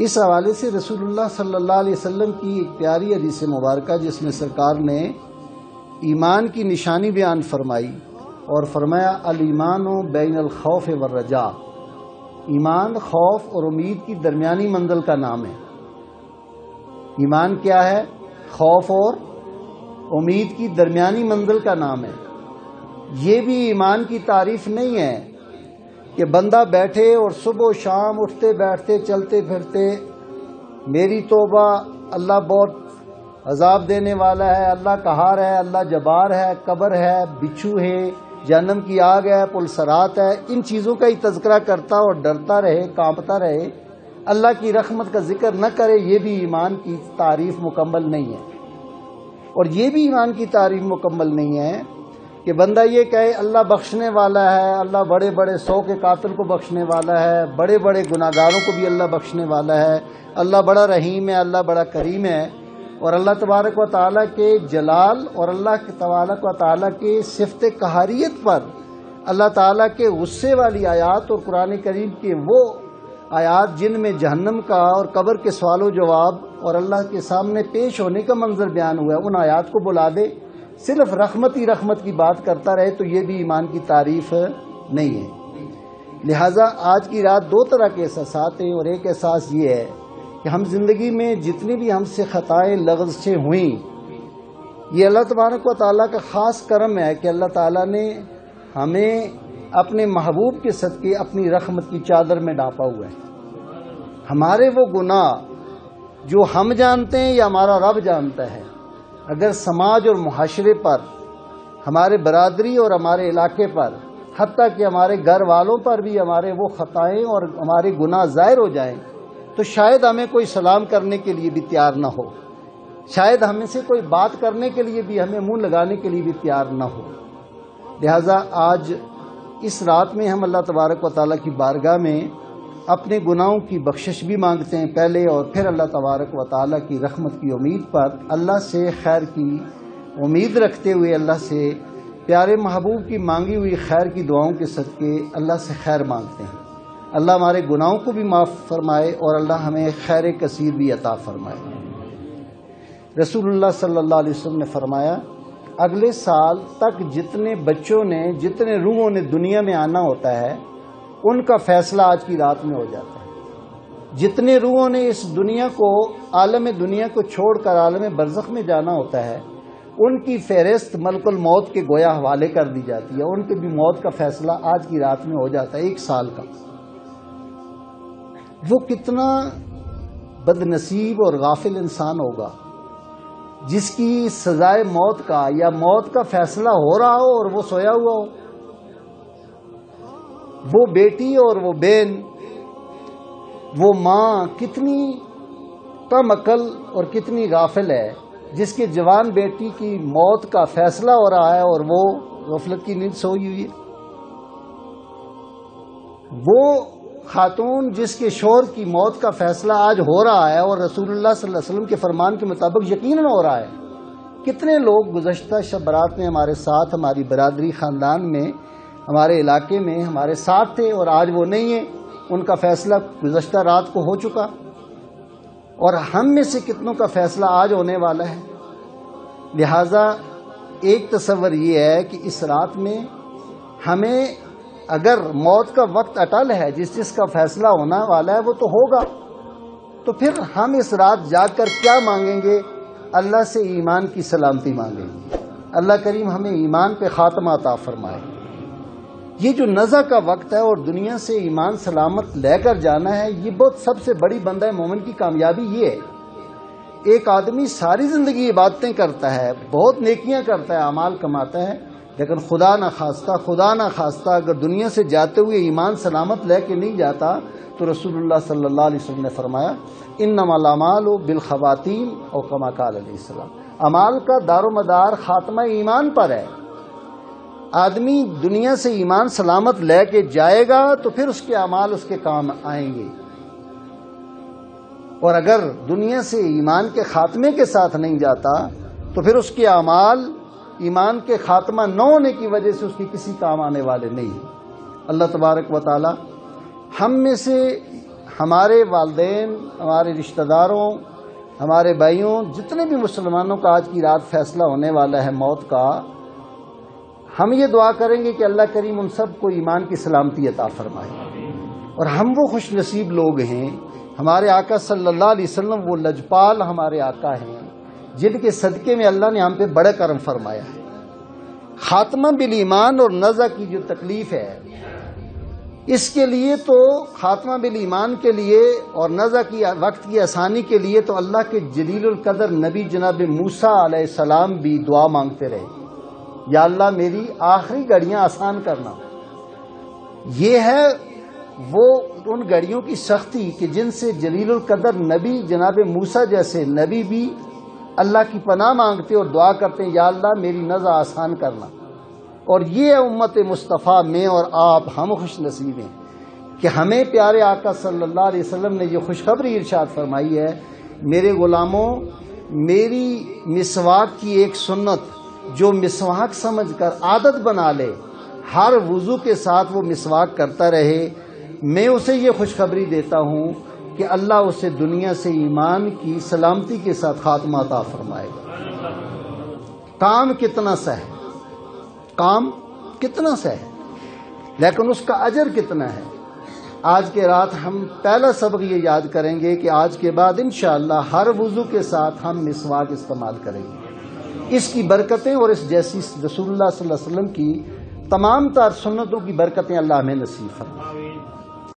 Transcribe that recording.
اس حوالے سے رسول اللہ صلی اللہ علیہ وسلم کی ایک پیاری حدیث مبارکہ جس میں سرکار نے ایمان کی نشانی بیان فرمائی اور فرمایا الایمان بین الخوف والرجاء، ایمان خوف اور امید کی درمیانی منزل کا نام ہے۔ ایمان کیا ہے؟ خوف اور امید کی درمیانی منزل کا نام ہے۔ یہ بھی ایمان کی تعریف نہیں ہے کہ بندہ بیٹھے اور صبح و شام اٹھتے بیٹھتے چلتے پھرتے میری توبہ، اللہ بہت عذاب دینے والا ہے، اللہ قہار ہے، اللہ جبار ہے، قبر ہے، بچھو ہے، جہنم کی آگ ہے، پل صراط ہے، ان چیزوں کا ہی تذکرہ کرتا اور ڈرتا رہے، کانپتا رہے، اللہ کی رحمت کا ذکر نہ کرے، یہ بھی ایمان کی تعریف مکمل نہیں ہے۔ اور یہ بھی ایمان کی تعریف مکمل نہیں ہے کہ بندہ یہ کہے اللہ بخشنے والا ہے، اللہ بڑے بڑے 100 کے قاتل کو بخشنے والا ہے، بڑے بڑے گناہگاروں کو بھی اللہ بخشنے والا ہے، اللہ بڑا رحیم ہے، اللہ بڑا کریم ہے، اور اللہ تبارک و تعالیٰ کے جلال اور اللہ تبارک و تعالیٰ کے صفت قہاریت پر اللہ تعالیٰ کے غصے والی آیات اور قرآن کریم کے وہ آیات جن میں جہنم کا اور قبر کے سوال و جواب اور اللہ کے سامنے پیش ہونے کا منظر بیان ہوا ہے، ان آیات کو بلا دے، صرف رحمت ہی رحمت کی بات کرتا رہے تو یہ بھی ایمان کی تعریف نہیں ہے۔ لہٰذا آج کی رات دو طرح کے احساسات ہیں، اور ایک احساس یہ ہے کہ ہم زندگی میں جتنی بھی ہم سے خطائیں لغزشیں ہوئیں، یہ اللہ تبارک و تعالیٰ کا خاص کرم ہے کہ اللہ تعالیٰ نے ہمیں اپنے محبوب کے صدقے اپنی رحمت کی چادر میں ڈھانپا ہوا ہے۔ ہمارے وہ گناہ جو ہم جانتے ہیں یا ہمارا رب جانتا ہے، اگر سماج اور معاشرے پر، ہمارے برادری اور ہمارے علاقے پر، حتیٰ کہ ہمارے گھر والوں پر بھی ہمارے وہ خطائیں اور ہمارے گناہ ظاہر ہو جائیں تو شاید ہمیں کوئی سلام کرنے کے لیے بھی تیار نہ ہو، شاید ہمیں سے کوئی بات کرنے کے لیے بھی، ہمیں منہ لگانے کے لیے بھی تیار نہ ہو۔ لہٰذا آج اس رات میں ہم اللہ تبارک و تعالیٰ کی بارگاہ میں اپنے گناہوں کی بخشش بھی مانگتے ہیں پہلے، اور پھر اللہ تبارک و تعالیٰ کی رحمت کی امید پر اللہ سے خیر کی امید رکھتے ہوئے اللہ سے پیارے محبوب کی مانگی ہوئی خیر کی دعاؤں کے صدقے اللہ سے خیر مانگتے ہیں۔ اللہ ہمارے گناہوں کو بھی معاف فرمائے اور اللہ ہمیں خیر کثیر بھی عطا فرمائے۔ رسول اللہ صلی اللہ علیہ وسلم نے فرمایا اگلے سال تک جتنے بچوں نے، جتنے روحوں نے دنیا میں آنا ہوتا ہے ان کا فیصلہ آج کی رات میں ہو جاتا ہے۔ جتنے روحوں نے اس دنیا کو، عالم دنیا کو چھوڑ کر عالم برزخ میں جانا ہوتا ہے، ان کی فہرست ملک الموت کے گویا حوالے کر دی جاتی ہے، ان کی بھی موت کا فیصلہ آج کی رات میں ہو جاتا ہے، 1 سال کا۔ وہ کتنا بد نصیب اور غافل انسان ہوگا جس کی سزائے موت کا یا موت کا فیصلہ ہو رہا ہو اور وہ سویا ہوا ہو۔ وہ بیٹی اور وہ بہن، وہ ماں کتنی کم عقل اور کتنی غافل ہے جس کے جوان بیٹی کی موت کا فیصلہ ہو رہا ہے اور وہ غفلت کی نیند سوئی ہوئی ہے۔ وہ خاتون جس کے شوہر کی موت کا فیصلہ آج ہو رہا ہے اور رسول اللہ صلی اللہ علیہ وسلم کے فرمان کے مطابق یقیناً ہو رہا ہے۔ کتنے لوگ گزشتہ شب برات میں ہمارے ساتھ، ہماری برادری، خاندان میں، ہمارے علاقے میں ہمارے ساتھ تھے اور آج وہ نہیں ہیں، ان کا فیصلہ گزشتہ رات کو ہو چکا، اور ہم میں سے کتنوں کا فیصلہ آج ہونے والا ہے۔ لہٰذا ایک تصور یہ ہے کہ اس رات میں ہمیں، اگر موت کا وقت اٹل ہے، جس کا فیصلہ ہونا والا ہے وہ تو ہوگا، تو پھر ہم اس رات جاگ کر کیا مانگیں گے؟ اللہ سے ایمان کی سلامتی مانگیں گے۔ اللہ کریم ہمیں ایمان پہ خاتمہ عطا فرمائے۔ یہ جو نزع کا وقت ہے اور دنیا سے ایمان سلامت لے کر جانا ہے، یہ بہت سب سے بڑی بندہ مومن کی کامیابی یہ ہے۔ ایک آدمی ساری زندگی عبادتیں کرتا ہے، بہت نیکیاں کرتا ہے، اعمال کماتا ہے، لیکن خدا نہ خواستہ اگر دنیا سے جاتے ہوئے ایمان سلامت لے کے نہیں جاتا تو رسول اللہ صلی اللہ علیہ وسلم نے فرمایا انما الاعمال بالخواتیم، او کما قال علیہ السلام، اعمال کا دار و مدار خاتمہ ایمان پر ہے۔ آدمی دنیا سے ایمان سلامت لے کے جائے گا تو پھر اس کے اعمال اس کے کام آئیں گے، اور اگر دنیا سے ایمان کے خاتمے کے ساتھ نہیں جاتا تو پھر اس کے اعمال ایمان کے خاتمہ نہ ہونے کی وجہ سے اس کی کسی کام آنے والے نہیں۔ اللہ تبارک و تعالی ہم میں سے ہمارے والدین، ہمارے رشتہ داروں، ہمارے بھائیوں، جتنے بھی مسلمانوں کا آج کی رات فیصلہ ہونے والا ہے موت کا، ہم یہ دعا کریں گے کہ اللہ کریم ان سب کو ایمان کی سلامتی عطا فرمائے۔ اور ہم وہ خوش نصیب لوگ ہیں، ہمارے آقا صلی اللہ علیہ وسلم وہ لجپال ہمارے آقا ہیں جن کے صدقے میں اللہ نے ہم پہ بڑا کرم فرمایا ہے۔ خاتمہ بالایمان اور نزع کی جو تکلیف ہے، اس کے لیے تو خاتمہ بالایمان کے لیے اور نزع کی وقت کی آسانی کے لیے تو اللہ کے جلیل القدر نبی جناب موسیٰ علیہ السلام بھی دعا مانگتے رہے، یا اللہ میری آخری گھڑیاں آسان کرنا۔ یہ ہے وہ ان گھڑیوں کی سختی کہ جن سے جلیل القدر نبی جناب موسیٰ جیسے نبی بھی اللہ کی پناہ مانگتے اور دعا کرتے ہیں، یا اللہ میری نزع آسان کرنا۔ اور یہ امت مصطفیٰ میں اور آپ ہم خوش نصیب ہیں کہ ہمیں پیارے آقا صلی اللہ علیہ وسلم نے یہ خوشخبری ارشاد فرمائی ہے، میرے غلاموں، میری مسواک کی ایک سنت جو مسواک سمجھ کر عادت بنا لے، ہر وضو کے ساتھ وہ مسواک کرتا رہے، میں اسے یہ خوشخبری دیتا ہوں کہ اللہ اسے دنیا سے ایمان کی سلامتی کے ساتھ خاتمہ عطا فرمائے گا۔ کام کتنا سا ہے، کام کتنا سا ہے، لیکن اس کا اجر کتنا ہے۔ آج کے رات ہم پہلا سبق یہ یاد کریں گے کہ آج کے بعد انشاءاللہ ہر وضو کے ساتھ ہم مسواک استعمال کریں گے۔ اس کی برکتیں اور اس جیسی رسول اللہ صلی اللہ علیہ وسلم کی تمام تر سنتوں کی برکتیں اللہ ہمیں نصیب فرمائے۔